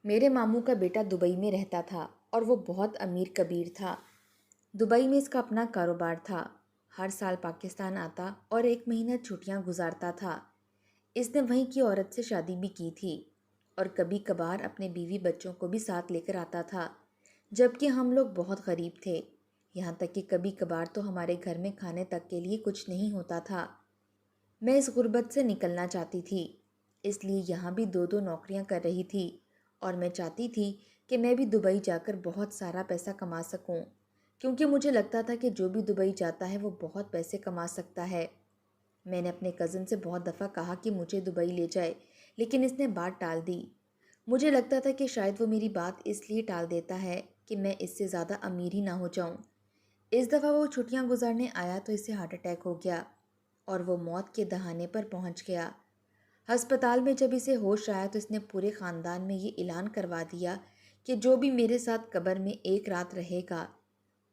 میرے ماموں کا بیٹا دبئی میں رہتا تھا اور وہ بہت امیر کبیر تھا۔ دبئی میں اس کا اپنا کاروبار تھا۔ ہر سال پاکستان آتا اور 1 مہینہ چھٹیاں گزارتا تھا۔ اس نے وہیں کی عورت سے شادی بھی کی تھی اور کبھی کبھار اپنے بیوی بچوں کو بھی ساتھ لے کر آتا تھا، جبکہ ہم لوگ بہت غریب تھے، یہاں تک کہ کبھی کبھار تو ہمارے گھر میں کھانے تک کے لیے کچھ نہیں ہوتا تھا۔ میں اس غربت سے نکلنا چاہتی تھی، اس لیے یہاں بھی 2 نوکریاں کر رہی تھی اور میں چاہتی تھی کہ میں بھی دبئی جا کر بہت سارا پیسہ کما سکوں، کیونکہ مجھے لگتا تھا کہ جو بھی دبئی جاتا ہے وہ بہت پیسے کما سکتا ہے۔ میں نے اپنے کزن سے بہت دفعہ کہا کہ مجھے دبئی لے جائے، لیکن اس نے بات ٹال دی۔ مجھے لگتا تھا کہ شاید وہ میری بات اس لیے ٹال دیتا ہے کہ میں اس سے زیادہ امیر ہی نہ ہو جاؤں۔ اس دفعہ وہ چھٹیاں گزارنے آیا تو اسے ہارٹ اٹیک ہو گیا اور وہ موت کے دہانے پر پہنچ گیا۔ ہسپتال میں جب اسے ہوش آیا تو اس نے پورے خاندان میں یہ اعلان کروا دیا کہ جو بھی میرے ساتھ قبر میں 1 رات رہے گا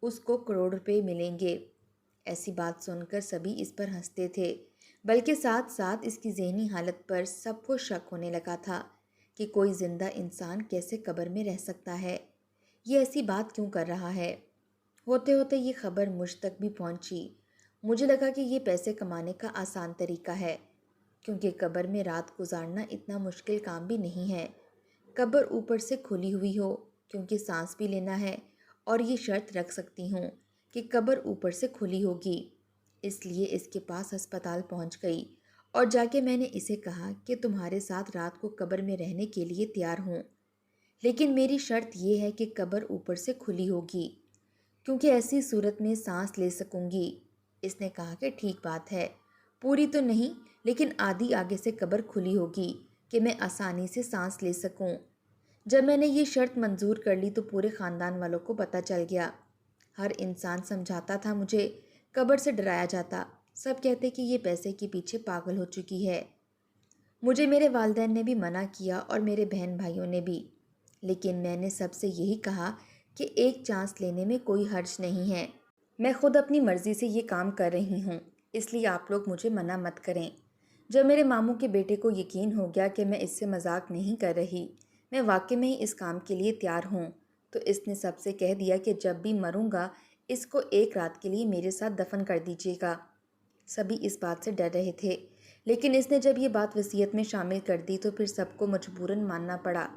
اس کو کروڑ روپے ملیں گے۔ ایسی بات سن کر سبھی اس پر ہنستے تھے، بلکہ ساتھ ساتھ اس کی ذہنی حالت پر سب کو شک ہونے لگا تھا کہ کوئی زندہ انسان کیسے قبر میں رہ سکتا ہے، یہ ایسی بات کیوں کر رہا ہے۔ ہوتے ہوتے یہ خبر مجھ تک بھی پہنچی۔ مجھے لگا کہ یہ پیسے کمانے کا آسان طریقہ ہے، کیونکہ قبر میں رات گزارنا اتنا مشکل کام بھی نہیں ہے۔ قبر اوپر سے کھلی ہوئی ہو کیونکہ سانس بھی لینا ہے، اور یہ شرط رکھ سکتی ہوں کہ قبر اوپر سے کھلی ہوگی۔ اس لیے اس کے پاس ہسپتال پہنچ گئی اور جا کے میں نے اسے کہا کہ تمہارے ساتھ رات کو قبر میں رہنے کے لیے تیار ہوں، لیکن میری شرط یہ ہے کہ قبر اوپر سے کھلی ہوگی، کیونکہ ایسی صورت میں سانس لے سکوں گی۔ اس نے کہا کہ ٹھیک بات ہے، پوری تو نہیں لیکن آدھی آگے سے قبر کھلی ہوگی کہ میں آسانی سے سانس لے سکوں۔ جب میں نے یہ شرط منظور کر لی تو پورے خاندان والوں کو پتہ چل گیا۔ ہر انسان سمجھاتا تھا مجھے، قبر سے ڈرایا جاتا، سب کہتے کہ یہ پیسے کے پیچھے پاگل ہو چکی ہے۔ مجھے میرے والدین نے بھی منع کیا اور میرے بہن بھائیوں نے بھی، لیکن میں نے سب سے یہی کہا کہ ایک چانس لینے میں کوئی حرج نہیں ہے۔ میں خود اپنی مرضی سے یہ کام کر رہی ہوں، اس لیے آپ لوگ مجھے منع مت کریں۔ جب میرے ماموں کے بیٹے کو یقین ہو گیا کہ میں اس سے مذاق نہیں کر رہی، میں واقعی میں ہی اس کام کے لیے تیار ہوں، تو اس نے سب سے کہہ دیا کہ جب بھی مروں گا اس کو 1 رات کے لیے میرے ساتھ دفن کر دیجیے گا۔ سبھی اس بات سے ڈر رہے تھے، لیکن اس نے جب یہ بات وصیت میں شامل کر دی تو پھر سب کو مجبوراً ماننا پڑا۔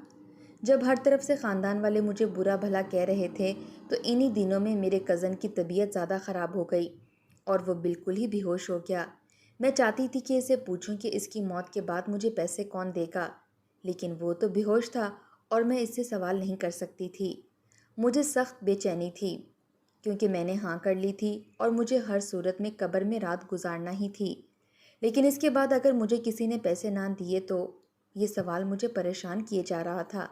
جب ہر طرف سے خاندان والے مجھے برا بھلا کہہ رہے تھے تو انہی دنوں میں میرے کزن کی طبیعت زیادہ خراب ہو گئی اور وہ بالکل ہی بے ہوش ہو گیا۔ میں چاہتی تھی کہ اسے پوچھوں کہ اس کی موت کے بعد مجھے پیسے کون دے گا، لیکن وہ تو بے ہوش تھا اور میں اس سے سوال نہیں کر سکتی تھی۔ مجھے سخت بے چینی تھی، کیونکہ میں نے ہاں کر لی تھی اور مجھے ہر صورت میں قبر میں رات گزارنا ہی تھی، لیکن اس کے بعد اگر مجھے کسی نے پیسے نہ دیے تو یہ سوال مجھے پریشان کیے جا رہا تھا۔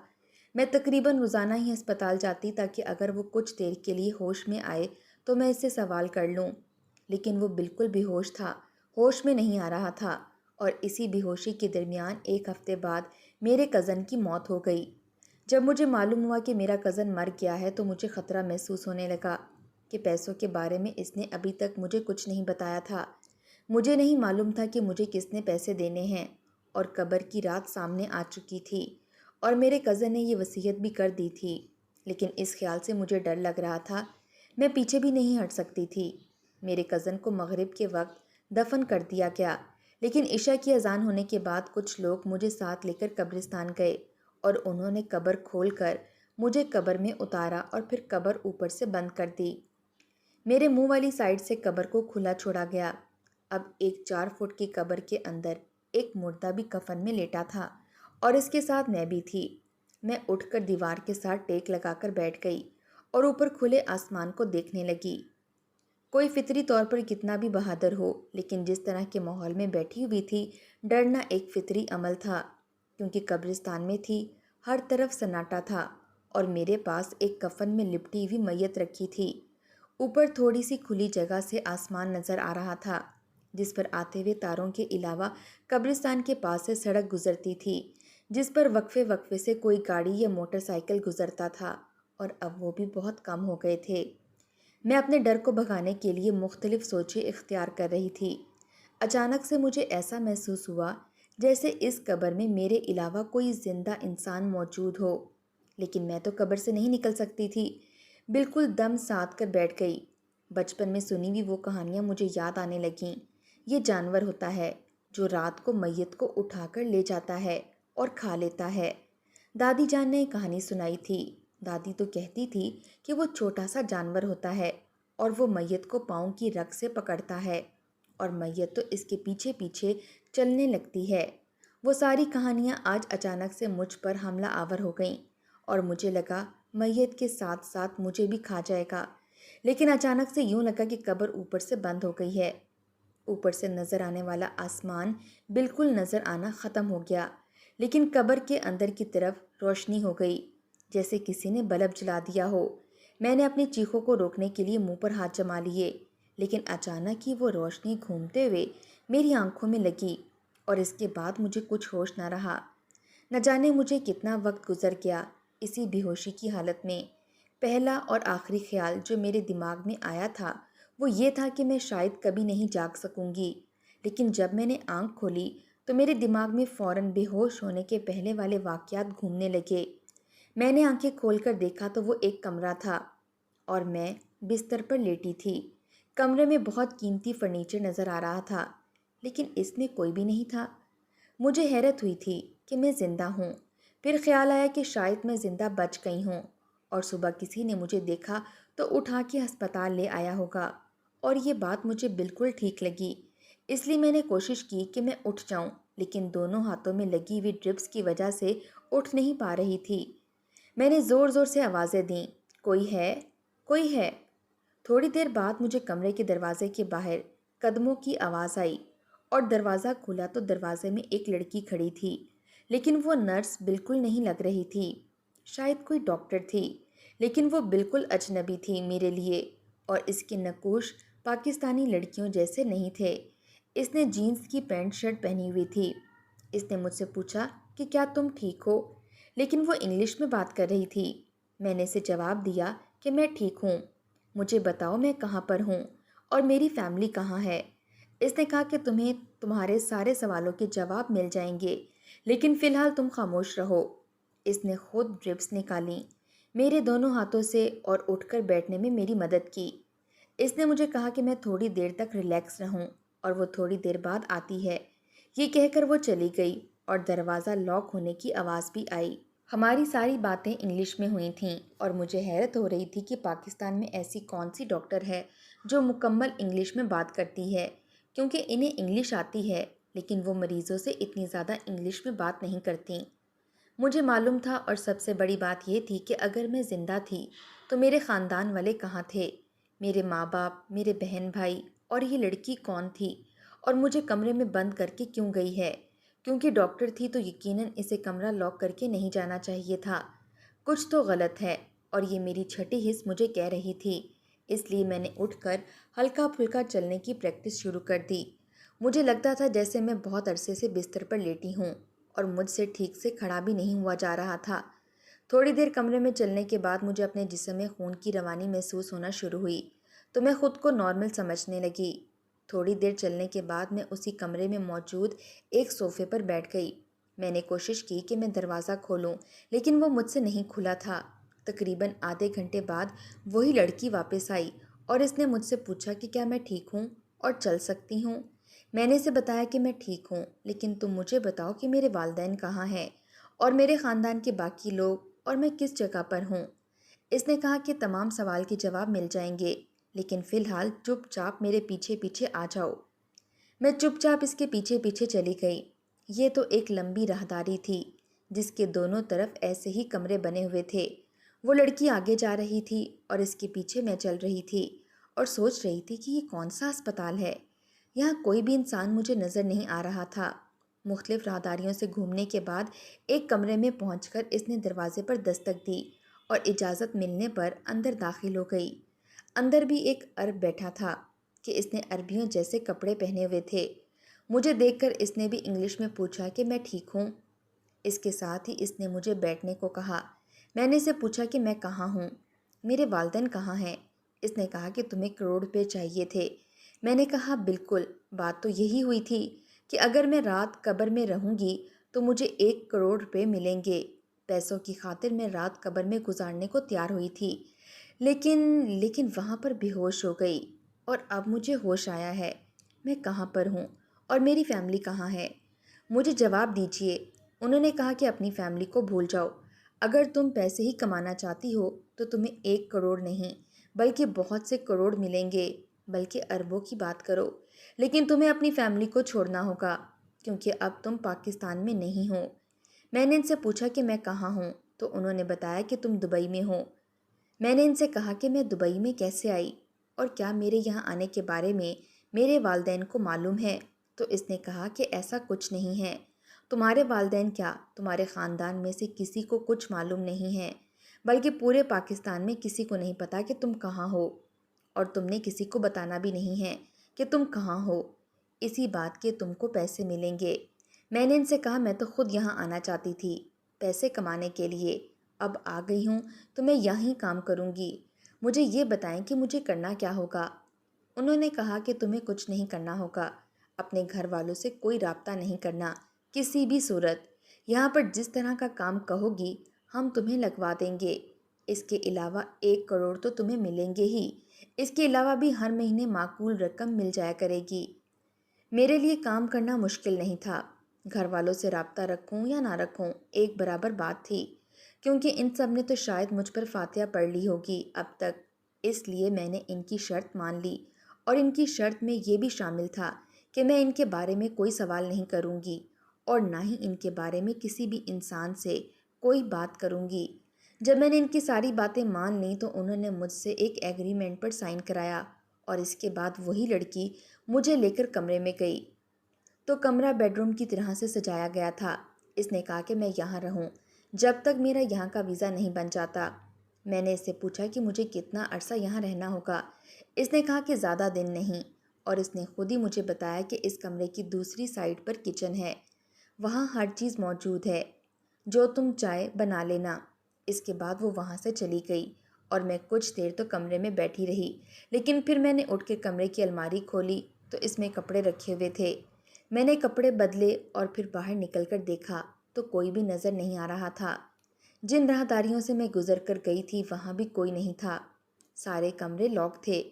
میں تقریباً روزانہ ہی ہسپتال جاتی تاکہ اگر وہ کچھ دیر کے لیے ہوش میں آئے تو میں اس سے سوال کر لوں، لیکن وہ بالکل بے ہوش تھا، ہوش میں نہیں آ رہا تھا، اور اسی بے ہوشی کے درمیان 1 ہفتے بعد میرے کزن کی موت ہو گئی۔ جب مجھے معلوم ہوا کہ میرا کزن مر گیا ہے تو مجھے خطرہ محسوس ہونے لگا کہ پیسوں کے بارے میں اس نے ابھی تک مجھے کچھ نہیں بتایا تھا۔ مجھے نہیں معلوم تھا کہ مجھے کس نے پیسے دینے ہیں، اور قبر کی رات سامنے آ چکی تھی اور میرے کزن نے یہ وصیت بھی کر دی تھی، لیکن اس خیال سے مجھے ڈر لگ رہا تھا، میں پیچھے بھی نہیں ہٹ سکتی تھی۔ میرے کزن کو مغرب کے وقت دفن کر دیا گیا، لیکن عشاء کی اذان ہونے کے بعد کچھ لوگ مجھے ساتھ لے کر قبرستان گئے اور انہوں نے قبر کھول کر مجھے قبر میں اتارا اور پھر قبر اوپر سے بند کر دی۔ میرے منہ والی سائڈ سے قبر کو کھلا چھوڑا گیا۔ اب ایک 4 فٹ کی قبر کے اندر ایک مردہ بھی کفن میں لیٹا تھا اور اس کے ساتھ میں بھی تھی۔ میں اٹھ کر دیوار کے ساتھ ٹیک لگا کر بیٹھ گئی اور اوپر کھلے آسمان کو دیکھنے لگی۔ کوئی فطری طور پر کتنا بھی بہادر ہو، لیکن جس طرح کے ماحول میں بیٹھی ہوئی تھی، ڈرنا ایک فطری عمل تھا، کیونکہ قبرستان میں تھی، ہر طرف سناٹا تھا اور میرے پاس ایک کفن میں لپٹی ہوئی میت رکھی تھی۔ اوپر تھوڑی سی کھلی جگہ سے آسمان نظر آ رہا تھا، جس پر آتے ہوئے تاروں کے علاوہ قبرستان کے پاس سے سڑک گزرتی تھی، جس پر وقفے وقفے سے کوئی گاڑی یا موٹر سائیکل گزرتا تھا، اور اب وہ بھی بہت کم ہو گئے تھے۔ میں اپنے ڈر کو بھگانے کے لیے مختلف سوچیں اختیار کر رہی تھی۔ اچانک سے مجھے ایسا محسوس ہوا جیسے اس قبر میں میرے علاوہ کوئی زندہ انسان موجود ہو۔ لیکن میں تو قبر سے نہیں نکل سکتی تھی، بالکل دم ساتھ کر بیٹھ گئی۔ بچپن میں سنی ہوئی وہ کہانیاں مجھے یاد آنے لگیں۔ یہ جانور ہوتا ہے جو رات کو میت کو اٹھا کر لے جاتا ہے اور کھا لیتا ہے۔ دادی جان نے ایک کہانی سنائی تھی۔ دادی تو کہتی تھی کہ وہ چھوٹا سا جانور ہوتا ہے اور وہ میت کو پاؤں کی رگ سے پکڑتا ہے اور میت تو اس کے پیچھے پیچھے چلنے لگتی ہے۔ وہ ساری کہانیاں آج اچانک سے مجھ پر حملہ آور ہو گئیں اور مجھے لگا میت کے ساتھ ساتھ مجھے بھی کھا جائے گا۔ لیکن اچانک سے یوں لگا کہ قبر اوپر سے بند ہو گئی ہے۔ اوپر سے نظر آنے والا آسمان بالکل نظر آنا ختم ہو گیا، لیکن قبر کے اندر کی طرف روشنی ہو گئی، جیسے کسی نے بلب جلا دیا ہو۔ میں نے اپنی چیخوں کو روکنے کے لیے منہ پر ہاتھ جما لیے، لیکن اچانک ہی وہ روشنی گھومتے ہوئے میری آنکھوں میں لگی اور اس کے بعد مجھے کچھ ہوش نہ رہا۔ نہ جانے مجھے کتنا وقت گزر گیا اسی بے ہوشی کی حالت میں۔ پہلا اور آخری خیال جو میرے دماغ میں آیا تھا وہ یہ تھا کہ میں شاید کبھی نہیں جاگ سکوں گی، لیکن جب میں نے آنکھ کھولی تو میرے دماغ میں فوراً بے ہوش ہونے کے پہلے والے واقعات گھومنے لگے۔ میں نے آنکھیں کھول کر دیکھا تو وہ ایک کمرہ تھا اور میں بستر پر لیٹی تھی۔ کمرے میں بہت قیمتی فرنیچر نظر آ رہا تھا، لیکن اس میں کوئی بھی نہیں تھا۔ مجھے حیرت ہوئی تھی کہ میں زندہ ہوں۔ پھر خیال آیا کہ شاید میں زندہ بچ گئی ہوں اور صبح کسی نے مجھے دیکھا تو اٹھا کے ہسپتال لے آیا ہوگا، اور یہ بات مجھے بالکل ٹھیک لگی۔ اس لیے میں نے کوشش کی کہ میں اٹھ جاؤں، لیکن دونوں ہاتھوں میں لگی ہوئی ڈرپس کی وجہ سے اٹھ نہیں پا رہی تھی۔ میں نے زور زور سے آوازیں دیں، کوئی ہے؟ کوئی ہے؟ تھوڑی دیر بعد مجھے کمرے کے دروازے کے باہر قدموں کی آواز آئی اور دروازہ کھلا تو دروازے میں ایک لڑکی کھڑی تھی، لیکن وہ نرس بالکل نہیں لگ رہی تھی۔ شاید کوئی ڈاکٹر تھی، لیکن وہ بالکل اجنبی تھی میرے لیے، اور اس کے نقوش پاکستانی لڑکیوں جیسے نہیں تھے۔ اس نے جینز کی پینٹ شرٹ پہنی ہوئی تھی۔ اس نے مجھ سے پوچھا کہ کیا تم ٹھیک ہو، لیکن وہ انگلش میں بات کر رہی تھی۔ میں نے اسے جواب دیا کہ میں ٹھیک ہوں، مجھے بتاؤ میں کہاں پر ہوں اور میری فیملی کہاں ہے۔ اس نے کہا کہ تمہیں تمہارے سارے سوالوں کے جواب مل جائیں گے، لیکن فی الحال تم خاموش رہو۔ اس نے خود ڈرپس نکالی میرے دونوں ہاتھوں سے اور اٹھ کر بیٹھنے میں میری مدد کی۔ اس نے مجھے کہا کہ میں تھوڑی دیر تک ریلیکس رہوں اور وہ تھوڑی دیر بعد آتی ہے۔ یہ کہہ کر وہ چلی گئی اور دروازہ لاک ہونے کی آواز بھی آئی۔ ہماری ساری باتیں انگلش میں ہوئی تھیں اور مجھے حیرت ہو رہی تھی کہ پاکستان میں ایسی کون سی ڈاکٹر ہے جو مکمل انگلش میں بات کرتی ہے، کیونکہ انہیں انگلش آتی ہے لیکن وہ مریضوں سے اتنی زیادہ انگلش میں بات نہیں کرتیں۔ مجھے معلوم تھا، اور سب سے بڑی بات یہ تھی کہ اگر میں زندہ تھی تو میرے خاندان والے کہاں تھے، میرے ماں باپ، میرے بہن بھائی، اور یہ لڑکی کون تھی، اور مجھے کمرے میں بند کر کے کیوں گئی ہے؟ کیونکہ ڈاکٹر تھی تو یقیناً اسے کمرہ لاک کر کے نہیں جانا چاہیے تھا۔ کچھ تو غلط ہے، اور یہ میری چھٹی حس مجھے کہہ رہی تھی۔ اس لیے میں نے اٹھ کر ہلکا پھلکا چلنے کی پریکٹس شروع کر دی۔ مجھے لگتا تھا جیسے میں بہت عرصے سے بستر پر لیٹی ہوں اور مجھ سے ٹھیک سے کھڑا بھی نہیں ہوا جا رہا تھا۔ تھوڑی دیر کمرے میں چلنے کے بعد مجھے اپنے جسم میں خون کی روانی محسوس ہونا شروع ہوئی تو میں خود کو نارمل سمجھنے لگی۔ تھوڑی دیر چلنے کے بعد میں اسی کمرے میں موجود ایک صوفے پر بیٹھ گئی۔ میں نے کوشش کی کہ میں دروازہ کھولوں، لیکن وہ مجھ سے نہیں کھلا تھا۔ تقریباً آدھے گھنٹے بعد وہی لڑکی واپس آئی اور اس نے مجھ سے پوچھا کہ کیا میں ٹھیک ہوں اور چل سکتی ہوں۔ میں نے اسے بتایا کہ میں ٹھیک ہوں، لیکن تم مجھے بتاؤ کہ میرے والدین کہاں ہیں اور میرے خاندان کے باقی لوگ، اور میں کس جگہ پر ہوں۔ اس نے کہا کہ تمام سوال کے جواب مل جائیں گے، لیکن فی الحال چپ چاپ میرے پیچھے پیچھے آ جاؤ۔ میں چپ چاپ اس کے پیچھے پیچھے چلی گئی۔ یہ تو ایک لمبی راہداری تھی جس کے دونوں طرف ایسے ہی کمرے بنے ہوئے تھے۔ وہ لڑکی آگے جا رہی تھی اور اس کے پیچھے میں چل رہی تھی اور سوچ رہی تھی کہ یہ کون سا اسپتال ہے۔ یہاں کوئی بھی انسان مجھے نظر نہیں آ رہا تھا۔ مختلف راہداریوں سے گھومنے کے بعد ایک کمرے میں پہنچ کر اس نے دروازے پر دستک دی اور اجازت ملنے پر اندر داخل ہو گئی۔ اندر بھی ایک عرب بیٹھا تھا کہ اس نے عربیوں جیسے کپڑے پہنے ہوئے تھے۔ مجھے دیکھ کر اس نے بھی انگلش میں پوچھا کہ میں ٹھیک ہوں۔ اس کے ساتھ ہی اس نے مجھے بیٹھنے کو کہا۔ میں نے اسے پوچھا کہ میں کہاں ہوں، میرے والدین کہاں ہیں۔ اس نے کہا کہ تمہیں 1 کروڑ روپے چاہیے تھے۔ میں نے کہا بالکل، بات تو یہی ہوئی تھی کہ اگر میں رات قبر میں رہوں گی تو مجھے 1 کروڑ روپے ملیں گے۔ پیسوں کی خاطر میں رات قبر میں گزارنے کو تیار ہوئی تھی، لیکن وہاں پر بے ہوش ہو گئی، اور اب مجھے ہوش آیا ہے۔ میں کہاں پر ہوں اور میری فیملی کہاں ہے؟ مجھے جواب دیجیے۔ انہوں نے کہا کہ اپنی فیملی کو بھول جاؤ۔ اگر تم پیسے ہی کمانا چاہتی ہو تو تمہیں 1 کروڑ نہیں بلکہ بہت سے کروڑ ملیں گے، بلکہ اربوں کی بات کرو۔ لیکن تمہیں اپنی فیملی کو چھوڑنا ہوگا، کیونکہ اب تم پاکستان میں نہیں ہو۔ میں نے ان سے پوچھا کہ میں کہاں ہوں، تو انہوں نے بتایا کہ تم دبئی میں ہو۔ میں نے ان سے کہا کہ میں دبئی میں کیسے آئی، اور کیا میرے یہاں آنے کے بارے میں میرے والدین کو معلوم ہے؟ تو اس نے کہا کہ ایسا کچھ نہیں ہے۔ تمہارے والدین کیا، تمہارے خاندان میں سے کسی کو کچھ معلوم نہیں ہے، بلکہ پورے پاکستان میں کسی کو نہیں پتا کہ تم کہاں ہو، اور تم نے کسی کو بتانا بھی نہیں ہے کہ تم کہاں ہو، اسی بات کے تم کو پیسے ملیں گے۔ میں نے ان سے کہا میں تو خود یہاں آنا چاہتی تھی پیسے کمانے کے لیے، اب آ گئی ہوں تو میں یہیں کام کروں گی۔ مجھے یہ بتائیں کہ مجھے کرنا کیا ہوگا؟ انہوں نے کہا کہ تمہیں کچھ نہیں کرنا ہوگا، اپنے گھر والوں سے کوئی رابطہ نہیں کرنا کسی بھی صورت۔ یہاں پر جس طرح کا کام کہو گی ہم تمہیں لگوا دیں گے۔ اس کے علاوہ 1 کروڑ تو تمہیں ملیں گے ہی، اس کے علاوہ بھی ہر مہینے معقول رقم مل جایا کرے گی۔ میرے لیے کام کرنا مشکل نہیں تھا، گھر والوں سے رابطہ رکھوں یا نہ رکھوں ایک برابر بات تھی، کیونکہ ان سب نے تو شاید مجھ پر فاتحہ پڑھ لی ہوگی اب تک۔ اس لیے میں نے ان کی شرط مان لی، اور ان کی شرط میں یہ بھی شامل تھا کہ میں ان کے بارے میں کوئی سوال نہیں کروں گی، اور نہ ہی ان کے بارے میں کسی بھی انسان سے کوئی بات کروں گی۔ جب میں نے ان کی ساری باتیں مان لیں تو انہوں نے مجھ سے ایک ایگریمنٹ پر سائن کرایا، اور اس کے بعد وہی لڑکی مجھے لے کر کمرے میں گئی۔ تو کمرہ بیڈ روم کی طرح سے سجایا گیا تھا۔ اس نے کہا کہ میں یہاں رہوں جب تک میرا یہاں کا ویزا نہیں بن جاتا۔ میں نے اس سے پوچھا کہ مجھے کتنا عرصہ یہاں رہنا ہوگا۔ اس نے کہا کہ زیادہ دن نہیں، اور اس نے خود ہی مجھے بتایا کہ اس کمرے کی دوسری سائڈ پر کچن ہے، وہاں ہر چیز موجود ہے، جو تم چاہے بنا لینا۔ اس کے بعد وہ وہاں سے چلی گئی، اور میں کچھ دیر تو کمرے میں بیٹھی رہی، لیکن پھر میں نے اٹھ کے کمرے کی الماری کھولی تو اس میں کپڑے رکھے ہوئے تھے۔ میں نے کپڑے بدلے اور پھر باہر نکل کر دیکھا تو کوئی بھی نظر نہیں آ رہا تھا۔ جن راہداریوں سے میں گزر کر گئی تھی وہاں بھی کوئی نہیں تھا، سارے کمرے لاک تھے۔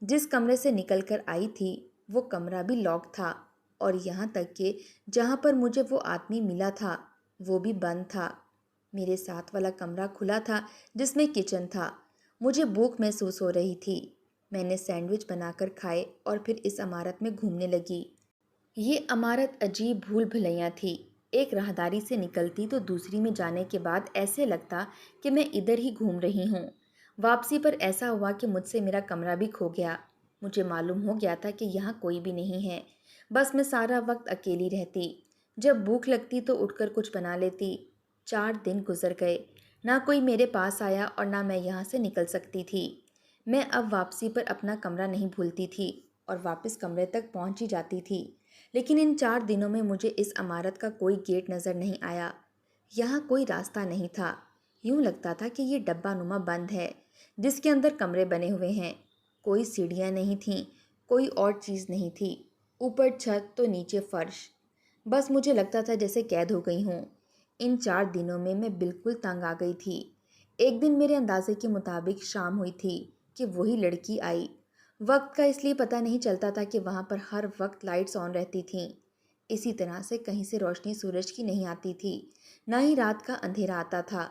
جس کمرے سے نکل کر آئی تھی وہ کمرہ بھی لاک تھا، اور یہاں تک کہ جہاں پر مجھے وہ آدمی ملا تھا وہ بھی بند تھا۔ میرے ساتھ والا کمرہ کھلا تھا جس میں کچن تھا۔ مجھے بھوک محسوس ہو رہی تھی۔ میں نے سینڈوچ بنا کر کھائے اور پھر اس عمارت میں گھومنے لگی۔ یہ عمارت عجیب بھول بھلیاں تھی۔ ایک راہداری سے نکلتی تو دوسری میں جانے کے بعد ایسے لگتا کہ میں ادھر ہی گھوم رہی ہوں۔ واپسی پر ایسا ہوا کہ مجھ سے میرا کمرہ بھی کھو گیا۔ مجھے معلوم ہو گیا تھا کہ یہاں کوئی بھی نہیں ہے، بس میں سارا وقت اکیلی رہتی۔ جب بھوک لگتی تو اٹھ کر کچھ بنا لیتی۔ 4 دن گزر گئے، نہ کوئی میرے پاس آیا اور نہ میں یہاں سے نکل سکتی تھی۔ میں اب واپسی پر اپنا کمرہ نہیں بھولتی تھی اور واپس کمرے تک پہنچ ہی جاتی تھی، لیکن ان 4 دنوں میں مجھے اس عمارت کا کوئی گیٹ نظر نہیں آیا۔ یہاں کوئی راستہ نہیں تھا، یوں لگتا تھا کہ یہ ڈبہ نما بند ہے جس کے اندر کمرے بنے ہوئے ہیں۔ کوئی سیڑھیاں نہیں تھیں، کوئی اور چیز نہیں تھی، اوپر چھت تو نیچے فرش۔ بس مجھے لگتا تھا جیسے قید ہو گئی ہوں۔ ان 4 دنوں میں بالکل تنگ آ گئی تھی۔ ایک دن میرے اندازے کے مطابق شام ہوئی تھی کہ وہی لڑکی آئی۔ وقت کا اس لیے پتہ نہیں چلتا تھا کہ وہاں پر ہر وقت لائٹس آن رہتی تھیں۔ اسی طرح سے کہیں سے روشنی سورج کی نہیں آتی تھی، نہ ہی رات کا اندھیرا آتا تھا۔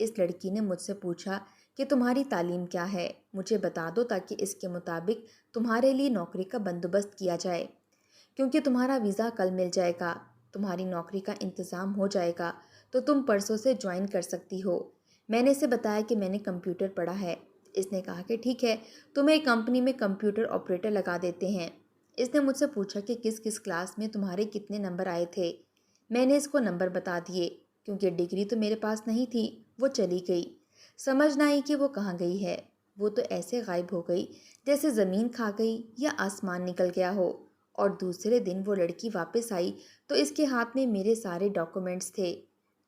اس لڑکی نے مجھ سے پوچھا کہ تمہاری تعلیم کیا ہے، مجھے بتا دو تاکہ اس کے مطابق تمہارے لیے نوکری کا بندوبست کیا جائے، کیونکہ تمہارا ویزا کل مل جائے گا، تمہاری نوکری کا انتظام ہو جائے گا تو تم پرسوں سے جوائن کر سکتی ہو۔ میں نے اسے بتایا کہ میں نے کمپیوٹر پڑھا ہے۔ اس نے کہا کہ ٹھیک ہے، تمہیں ایک کمپنی میں کمپیوٹر آپریٹر لگا دیتے ہیں۔ اس نے مجھ سے پوچھا کہ کس کس کلاس میں تمہارے کتنے نمبر آئے تھے۔ میں نے اس کو نمبر بتا دیے، کیونکہ ڈگری تو میرے پاس نہیں تھی۔ وہ چلی گئی، سمجھ نہ آئی کہ وہ کہاں گئی ہے۔ وہ تو ایسے غائب ہو گئی جیسے زمین کھا گئی یا آسمان نکل گیا ہو۔ اور دوسرے دن وہ لڑکی واپس آئی تو اس کے ہاتھ میں میرے سارے ڈاکومنٹس تھے۔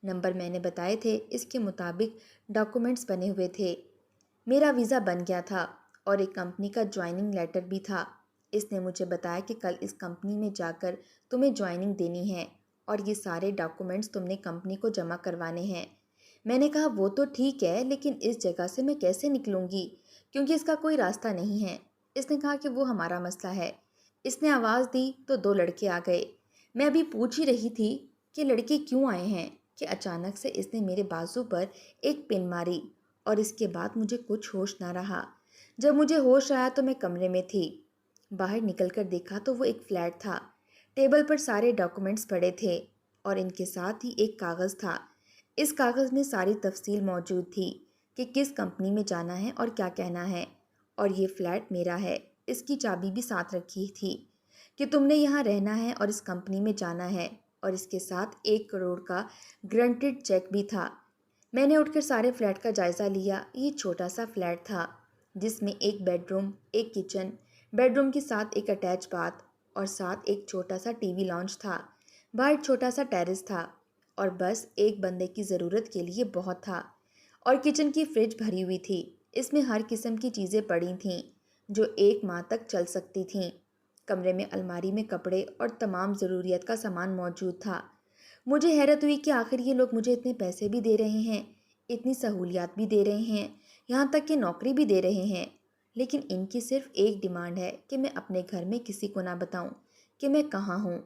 نمبر میں نے بتائے تھے، اس کے مطابق ڈاکومنٹس بنے ہوئے تھے۔ میرا ویزا بن گیا تھا اور ایک کمپنی کا جوائننگ لیٹر بھی تھا۔ اس نے مجھے بتایا کہ کل اس کمپنی میں جا کر تمہیں جوائننگ دینی ہے اور یہ سارے ڈاکومنٹس تم نے کمپنی کو جمع کروانے ہیں۔ میں نے کہا وہ تو ٹھیک ہے، لیکن اس جگہ سے میں کیسے نکلوں گی کیونکہ اس کا کوئی راستہ نہیں ہے۔ اس نے کہا کہ وہ ہمارا مسئلہ ہے۔ اس نے آواز دی تو 2 لڑکے آ گئے۔ میں ابھی پوچھ ہی رہی تھی کہ لڑکے کیوں آئے ہیں کہ اچانک سے اس نے میرے بازو پر ایک پن ماری اور اس کے بعد مجھے کچھ ہوش نہ رہا۔ جب مجھے ہوش آیا تو میں کمرے میں تھی۔ باہر نکل کر دیکھا تو وہ ایک فلیٹ تھا۔ ٹیبل پر سارے ڈاکومنٹس پڑے تھے اور ان کے ساتھ ہی ایک کاغذ تھا۔ اس کاغذ میں ساری تفصیل موجود تھی کہ کس کمپنی میں جانا ہے اور کیا کہنا ہے، اور یہ فلیٹ میرا ہے۔ اس کی چابی بھی ساتھ رکھی تھی کہ تم نے یہاں رہنا ہے اور اس کمپنی میں جانا ہے، اور اس کے ساتھ 1 کروڑ کا گرنٹڈ چیک بھی تھا۔ میں نے اٹھ کر سارے فلیٹ کا جائزہ لیا۔ یہ چھوٹا سا فلیٹ تھا جس میں ایک بیڈ روم، ایک کچن، بیڈ روم کے ساتھ ایک اٹیچ باتھ اور ساتھ ایک چھوٹا سا ٹی وی لاؤنج تھا۔ باہر چھوٹا سا ٹیرس تھا اور بس ایک بندے کی ضرورت کے لیے بہت تھا، اور کچن کی فریج بھری ہوئی تھی۔ اس میں ہر قسم کی چیزیں پڑی تھیں جو 1 ماہ تک چل سکتی تھیں۔ کمرے میں الماری میں کپڑے اور تمام ضروریات کا سامان موجود تھا۔ مجھے حیرت ہوئی کہ آخر یہ لوگ مجھے اتنے پیسے بھی دے رہے ہیں، اتنی سہولیات بھی دے رہے ہیں، یہاں تک کہ نوکری بھی دے رہے ہیں، لیکن ان کی صرف ایک ڈیمانڈ ہے کہ میں اپنے گھر میں کسی کو نہ بتاؤں کہ میں کہاں ہوں۔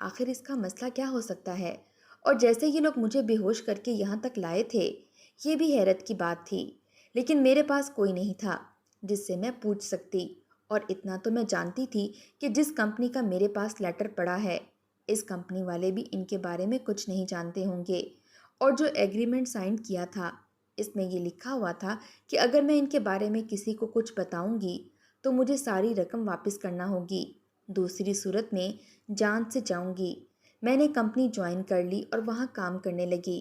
آخر اس کا مسئلہ کیا ہو سکتا ہے؟ اور جیسے یہ لوگ مجھے بے ہوش کر کے یہاں تک لائے تھے، یہ بھی حیرت کی بات تھی، لیکن میرے پاس کوئی نہیں تھا جس سے میں پوچھ سکتی، اور اتنا تو میں جانتی تھی کہ جس کمپنی کا میرے پاس لیٹر پڑا ہے، اس کمپنی والے بھی ان کے بارے میں کچھ نہیں جانتے ہوں گے، اور جو ایگریمنٹ سائن کیا تھا اس میں یہ لکھا ہوا تھا کہ اگر میں ان کے بارے میں کسی کو کچھ بتاؤں گی تو مجھے ساری رقم واپس کرنا ہوگی، دوسری صورت میں جان سے جاؤں گی۔ میں نے کمپنی جوائن کر لی اور وہاں کام کرنے لگی۔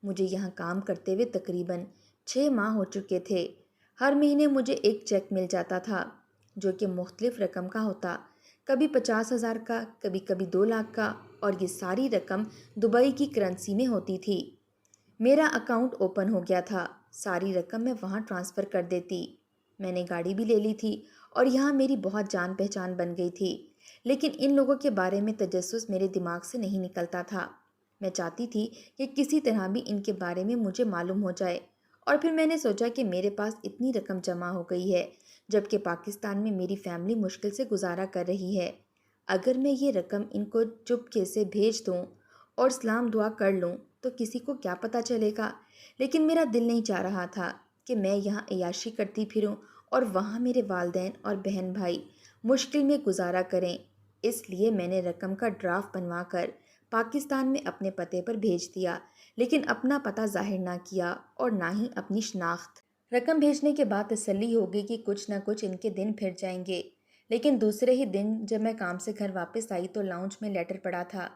مجھے یہاں کام کرتے ہوئے تقریباً 6 ماہ ہو چکے تھے۔ ہر مہینے مجھے ایک چیک مل جاتا تھا جو کہ مختلف رقم کا ہوتا، کبھی 50,000 کا، کبھی 2 لاکھ کا، اور یہ ساری رقم دبئی کی کرنسی میں ہوتی تھی۔ میرا اکاؤنٹ اوپن ہو گیا تھا، ساری رقم میں وہاں ٹرانسفر کر دیتی۔ میں نے گاڑی بھی لے لی تھی اور یہاں میری بہت جان پہچان بن گئی تھی، لیکن ان لوگوں کے بارے میں تجسس میرے دماغ سے نہیں نکلتا تھا۔ میں چاہتی تھی کہ کسی طرح بھی ان کے بارے میں مجھے معلوم ہو جائے، اور پھر میں نے سوچا کہ میرے پاس اتنی رقم جمع ہو گئی ہے جبکہ پاکستان میں میری فیملی مشکل سے گزارا کر رہی ہے۔ اگر میں یہ رقم ان کو چپکے سے بھیج دوں اور سلام دعا کر لوں تو کسی کو کیا پتہ چلے گا، لیکن میرا دل نہیں چاہ رہا تھا کہ میں یہاں عیاشی کرتی پھروں اور وہاں میرے والدین اور بہن بھائی مشکل میں گزارا کریں۔ اس لیے میں نے رقم کا ڈرافٹ بنوا کر پاکستان میں اپنے پتے پر بھیج دیا، لیکن اپنا پتہ ظاہر نہ کیا اور نہ ہی اپنی شناخت۔ رقم بھیجنے کے بعد تسلی ہو گئی کہ کچھ نہ کچھ ان کے دن پھر جائیں گے، لیکن دوسرے ہی دن جب میں کام سے گھر واپس آئی تو لاؤنج میں لیٹر پڑا تھا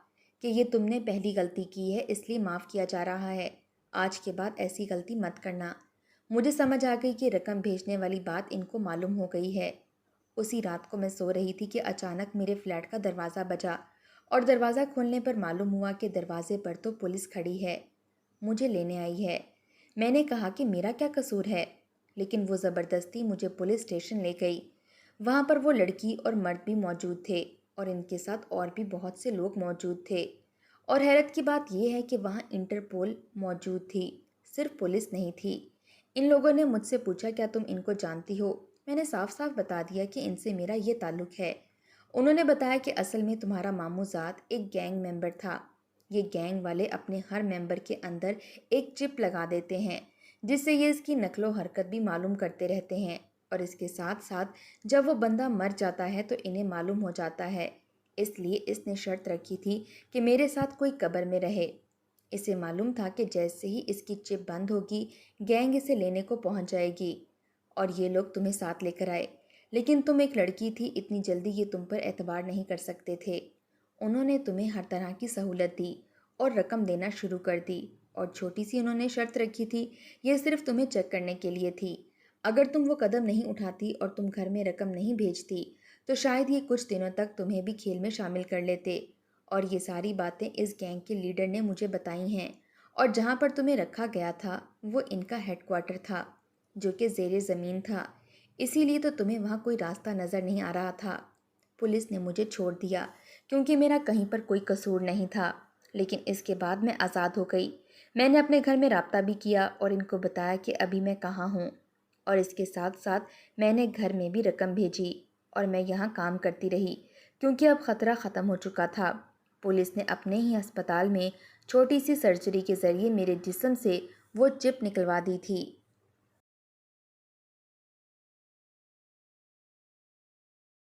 کہ یہ تم نے پہلی غلطی کی ہے، اس لیے معاف کیا جا رہا ہے، آج کے بعد ایسی غلطی مت کرنا۔ مجھے سمجھ آ گئی کہ رقم بھیجنے والی بات ان کو معلوم ہو گئی ہے۔ اسی رات کو میں سو رہی تھی کہ اچانک میرے فلیٹ کا دروازہ بجا، اور دروازہ کھولنے پر معلوم ہوا کہ دروازے پر تو پولیس کھڑی ہے، مجھے لینے آئی ہے۔ میں نے کہا کہ میرا کیا قصور ہے، لیکن وہ زبردستی مجھے پولیس اسٹیشن لے گئی۔ وہاں پر وہ لڑکی اور مرد بھی موجود تھے اور ان کے ساتھ اور بھی بہت سے لوگ موجود تھے، اور حیرت کی بات یہ ہے کہ وہاں انٹرپول موجود تھی، صرف پولیس نہیں تھی۔ ان لوگوں نے مجھ سے پوچھا کیا تم ان کو جانتی ہو؟ میں نے صاف صاف بتا دیا کہ ان سے میرا یہ تعلق ہے۔ انہوں نے بتایا کہ اصل میں تمہارا ماموں ذات ایک گینگ ممبر تھا۔ یہ گینگ والے اپنے ہر ممبر کے اندر ایک چپ لگا دیتے ہیں جس سے یہ اس کی نقل و حرکت بھی معلوم کرتے رہتے ہیں، اور اس کے ساتھ ساتھ جب وہ بندہ مر جاتا ہے تو انہیں معلوم ہو جاتا ہے۔ اس لیے اس نے شرط رکھی تھی کہ میرے ساتھ کوئی قبر میں رہے۔ اسے معلوم تھا کہ جیسے ہی اس کی چپ بند ہوگی گینگ اسے لینے کو پہنچ جائے گی اور یہ لوگ تمہیں ساتھ لے کر آئے، لیکن تم ایک لڑکی تھی، اتنی جلدی یہ تم پر اعتبار نہیں کر سکتے تھے۔ انہوں نے تمہیں ہر طرح کی سہولت دی اور رقم دینا شروع کر دی، اور چھوٹی سی انہوں نے شرط رکھی تھی، یہ صرف تمہیں چیک کرنے کے لیے تھی۔ اگر تم وہ قدم نہیں اٹھاتی اور تم گھر میں رقم نہیں بھیجتی تو شاید یہ کچھ دنوں تک تمہیں بھی کھیل میں شامل کر لیتے، اور یہ ساری باتیں اس گینگ کے لیڈر نے مجھے بتائی ہیں، اور جہاں پر تمہیں رکھا گیا تھا وہ ان کا ہیڈ کوارٹر تھا جو کہ زیر زمین تھا، اسی لیے تو تمہیں وہاں کوئی راستہ نظر نہیں آ رہا تھا۔ پولیس نے مجھے چھوڑ دیا کیونکہ میرا کہیں پر کوئی قصور نہیں تھا، لیکن اس کے بعد میں آزاد ہو گئی۔ میں نے اپنے گھر میں رابطہ بھی کیا اور ان کو بتایا کہ ابھی میں کہاں ہوں، اور اس کے ساتھ ساتھ میں نے گھر میں بھی رقم بھیجی اور میں یہاں کام کرتی رہی کیونکہ اب خطرہ ختم ہو چکا تھا۔ پولیس نے اپنے ہی ہسپتال میں چھوٹی سی سرجری کے ذریعے میرے جسم سے وہ چپ نکلوا دی تھی۔